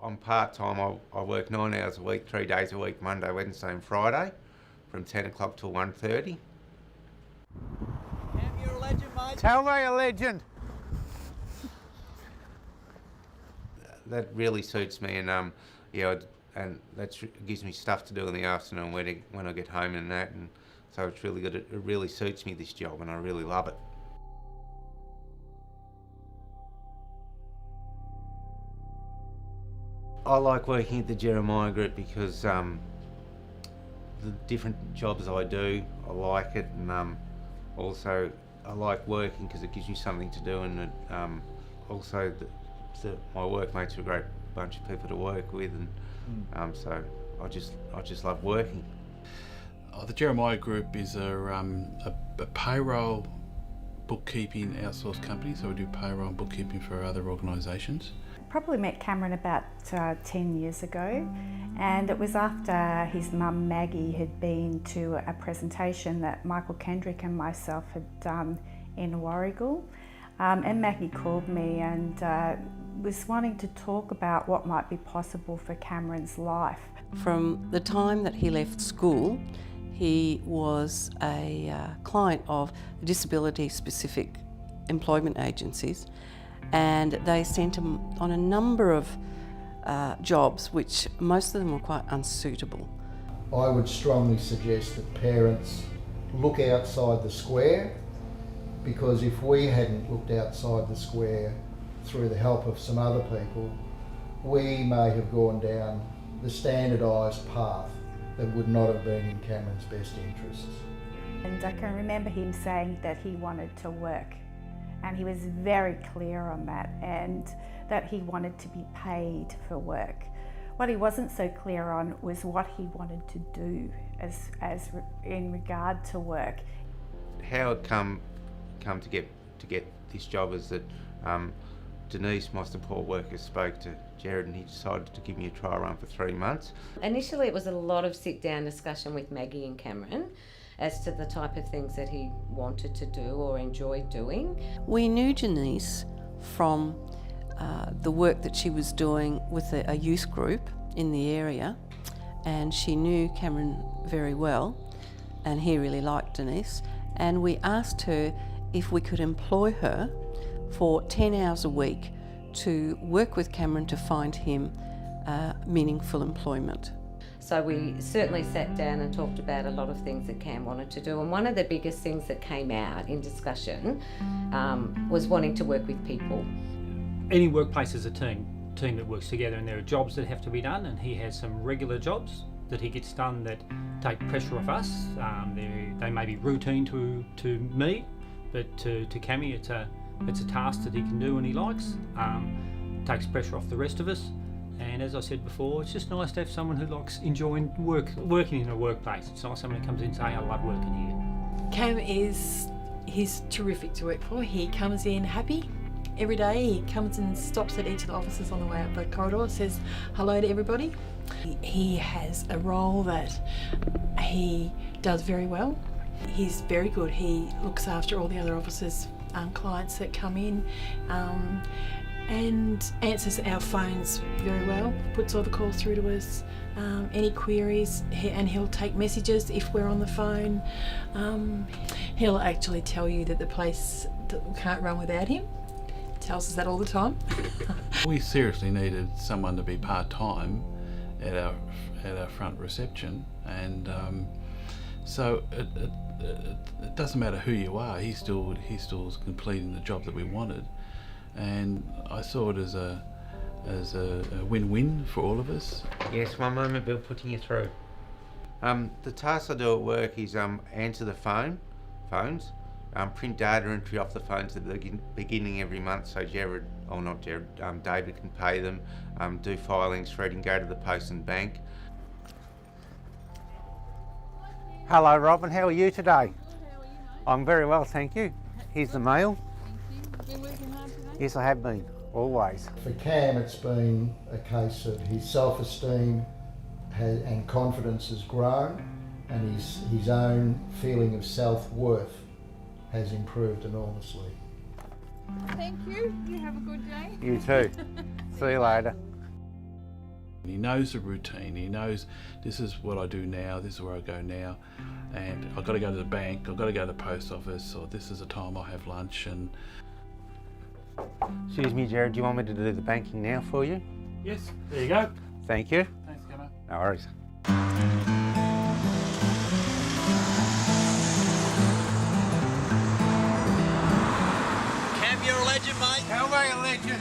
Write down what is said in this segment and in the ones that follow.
I'm part-time. I work 9 hours a week, 3 days a week, Monday, Wednesday and Friday, from 10 o'clock till 1:30. Cam, you're a legend, mate. Tell me a legend. That really suits me, and and that gives me stuff to do in the afternoon when I get home and that, and so it's really good. It really suits me, this job, and I really love it. I like working at the Jeremiah Group because the different jobs I do, I like it, and also I like working because it gives you something to do, and also my workmates are a great bunch of people to work with, and so I just love working. The Jeremiah Group is a payroll bookkeeping outsourced company, so we do payroll and bookkeeping for other organisations. Probably met Cameron about 10 years ago, and it was after his mum Maggie had been to a presentation that Michael Kendrick and myself had done in Warragul, and Maggie called me and was wanting to talk about what might be possible for Cameron's life. From the time that he left school, he was a client of disability-specific employment agencies, and they sent him on a number of jobs which most of them were quite unsuitable. I would strongly suggest that parents look outside the square, because if we hadn't looked outside the square through the help of some other people, we may have gone down the standardised path that would not have been in Cameron's best interests. And I can remember him saying that he wanted to work, and he was very clear on that, and that he wanted to be paid for work. What he wasn't so clear on was what he wanted to do as in regard to work. How it come to get this job is that Denise, my support worker, spoke to Jared, and he decided to give me a trial run for 3 months. Initially it was a lot of sit-down discussion with Maggie and Cameron as to the type of things that he wanted to do or enjoyed doing. We knew Denise from the work that she was doing with a youth group in the area, and she knew Cameron very well, and he really liked Denise, and we asked her if we could employ her for 10 hours a week to work with Cameron to find him meaningful employment. So we certainly sat down and talked about a lot of things that Cam wanted to do, and one of the biggest things that came out in discussion was wanting to work with people. Any workplace is a team that works together, and there are jobs that have to be done, and he has some regular jobs that he gets done that take pressure off us. They may be routine to me, but to Cammy it's a task that he can do and he likes. Takes pressure off the rest of us. And as I said before, it's just nice to have someone who likes enjoying working in a workplace. It's nice someone who comes in and say, I love working here. Cam he's terrific to work for. He comes in happy every day. He comes and stops at each of the offices on the way out the corridor, says hello to everybody. He has a role that he does very well. He's very good. He looks after all the other officers' clients that come in, and answers our phones very well, puts all the calls through to us, any queries, and he'll take messages if we're on the phone. He'll actually tell you that the place can't run without him. Tells us that all the time. We seriously needed someone to be part-time at our front reception, and so it doesn't matter who you are, he's still completing the job that we wanted. And I saw it as a win-win for all of us. Yes, one moment, Bill, putting you through. The tasks I do at work is answer the phones, print data entry off the phones at the beginning every month, so David can pay them, do filings, reading, go to the post and bank. Hello Robin, how are you today? Good, how are you, mate? I'm very well, thank you. Here's the mail. Thank you. Been working hard today? Yes, I have been, always. For Cam, it's been a case of his self-esteem and confidence has grown, and his own feeling of self-worth has improved enormously. Thank you. You have a good day. You too. See you later. He knows the routine, he knows this is what I do now, this is where I go now, and I've got to go to the bank, I've got to go to the post office, or this is the time I have lunch. And Excuse me, Jared, do you want me to do the banking now for you? Yes, there you go. Thank you. Thanks, Gemma. No worries. Cam, you're a legend, mate. How are you, legend?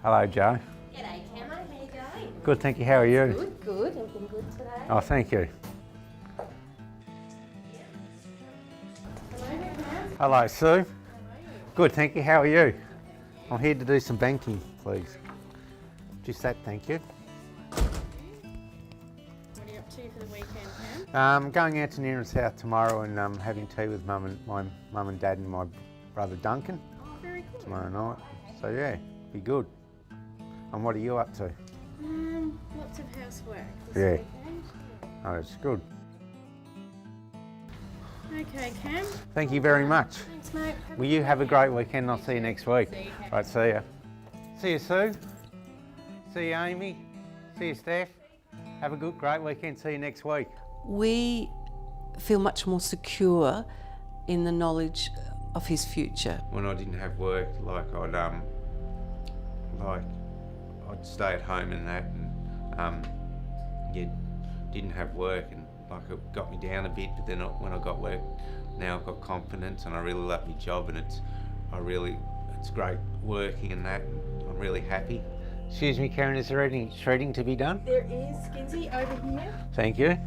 Hello, Joe. G'day, Camo. How you going? Good, thank you. How are you? Good, good. Everything good today? Oh, thank you. Hello, Cam. Hello, Sue. Good, thank you. How are you? I'm here to do some banking, please. Just that, thank you. What are you up to for the weekend, Cam? Going out to Near and South tomorrow and having tea with my mum and dad and my brother Duncan Oh, very good. tomorrow night. So yeah, be good. And what are you up to? Lots of housework this Yeah. weekend. Oh, it's good. Okay, Cam. Thank you very much. Thanks, mate. Will you have a great weekend? I'll see you next week. See you, Cam. Right, see ya. See you, Sue. See you, Amy. See you, Steph. Have a good, great weekend. See you next week. We feel much more secure in the knowledge of his future. When I didn't have work, I'd stay at home and that, and didn't have work, and it got me down a bit. But then when I got work, now I've got confidence, and I really love my job, and it's great working and that. And I'm really happy. Excuse me, Karen, is there any shredding to be done? There is, Skinsy, over here. Thank you.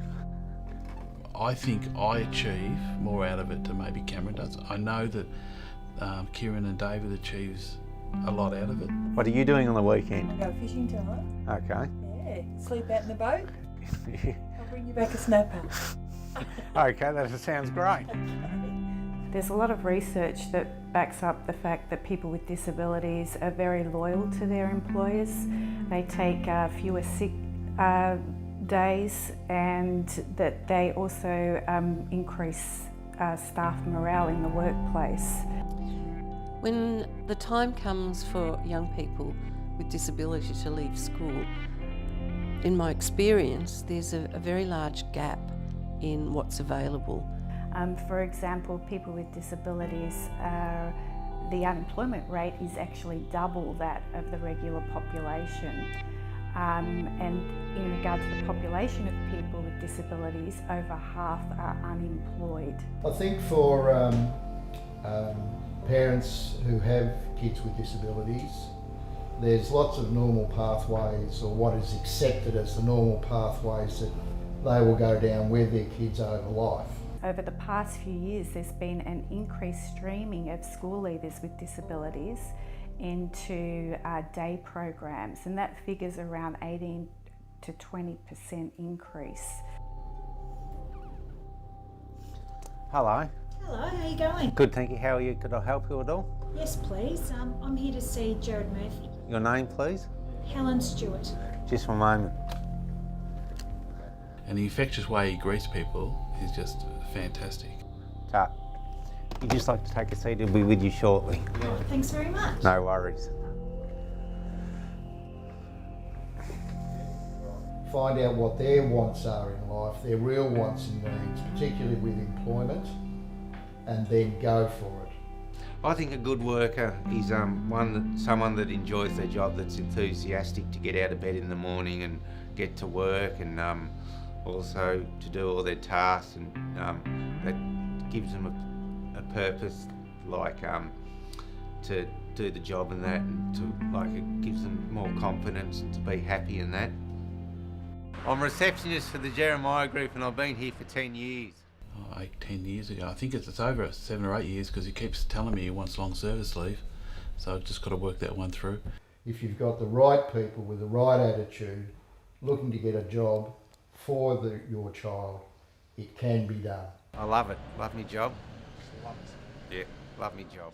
I think I achieve more out of it than maybe Cameron does. I know that Kieran and David achieves a lot out of it. What are you doing on the weekend? Go fishing tonight. Okay. Yeah, sleep out in the boat. I'll bring you back a snapper. Okay, that sounds great. There's a lot of research that backs up the fact that people with disabilities are very loyal to their employers. They take fewer sick days, and that they also increase staff morale in the workplace. When the time comes for young people with disability to leave school, in my experience, there's a very large gap in what's available. For example, people with disabilities, the unemployment rate is actually double that of the regular population. And in regard to the population of people with disabilities, over half are unemployed. I think for parents who have kids with disabilities, there's lots of normal pathways, or what is accepted as the normal pathways that they will go down with their kids over life. Over the past few years, there's been an increased streaming of school leavers with disabilities into day programs, and that figures around 18 to 20% increase. Hello. Hello, how you going? Good, thank you. How are you? Could I help you at all? Yes, please. I'm here to see Jared Murphy. Your name, please? Helen Stewart. Just one moment. And the infectious way he greets people is just fantastic. Tut. You'd just like to take a seat, he'll be with you shortly. Oh, thanks very much. No worries. Find out what their wants are in life, their real wants and needs, particularly with employment, and then go for it. I think a good worker is someone that enjoys their job, that's enthusiastic to get out of bed in the morning and get to work, and also to do all their tasks, and that gives them a purpose, to do the job and that, and it gives them more confidence and to be happy in that. I'm a receptionist for the Jeremiah Group, and I've been here for 10 years. 10 years ago. I think it's over 7 or 8 years, because he keeps telling me he wants long service leave. So I've just got to work that one through. If you've got the right people with the right attitude, looking to get a job for your child, it can be done. I love it. Love my job. Yeah, love my job.